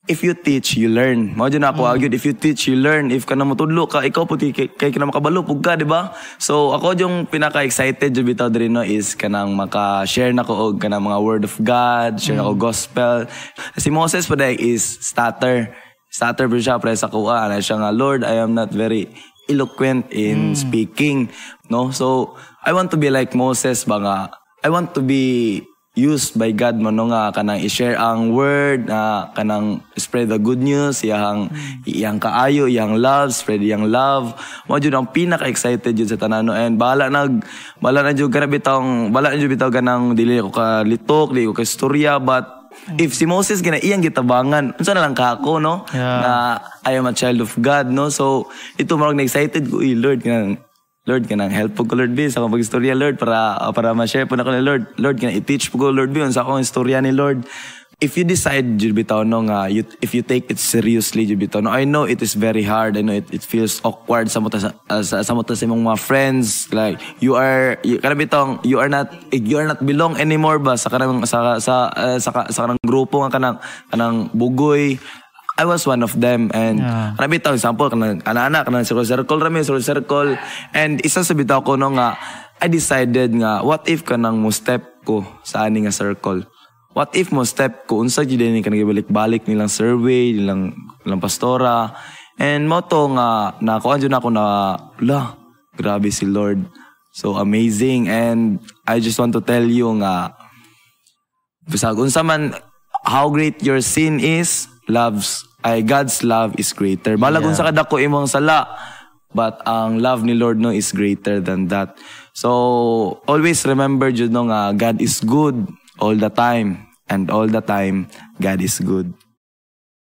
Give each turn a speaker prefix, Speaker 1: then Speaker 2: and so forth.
Speaker 1: if you teach, you learn. Mao dyan ako agad, if you teach, you learn. If ka na matudlo ka, ikaw puti kay ka na makabalo, pug ka, di ba? So ako yung pinaka-excited yung bitaw drin no, is kanang maka-share na ko og kanang mga word of God, share na ko gospel. Si Moses pa is stutter pa siya, pre sa kuha. Ano siya nga, Lord, I am not very eloquent in speaking. No? So, I want to be like Moses ba nga. I want to be used by God mo no nga kanang i-share ang word kanang spread the good news iyang kaayo iyang love spread iyang love mo jud ang pinaka-excited jud sa tanan no and bala na jud bitaw ganang dili ko ka litok dili ko ka istorya but if si Moses gina iyang gitabangan unsa na lang ka ako no na I am a child of God no so ito marag na excited ko Lord, kanang help po ko, Lord, sa akong pag-istorya, Lord, para ma-share po na ko ni Lord. Lord, kanang i-teach po ko, Lord, sa akong istorya ni Lord. If you decide, Jubitaw, no, if you take it seriously, Jubitaw, no, I know it is very hard. I know it feels awkward sa mata sa mong mga friends. Like, you are not belong anymore ba sa kanang grupo nga kanang bugoy. I was one of them and marami tao example kanang anak kanang circle and isa sa bitaw ko no nga I decided nga what if kanang mo step ko sa ani nga circle, what if mo step ko unsa gid ni kanang balik nilang survey nilang pastora and mo to nga nakuan jud ako na grabe si Lord, so amazing. And I just want to tell you nga bisag unsa man how great your sin is, God's love is greater. Balagon sa kadako imong sala, but ang love ni Lord no is greater than that. So always remember jud no nga God is good all the time and all the time God is good.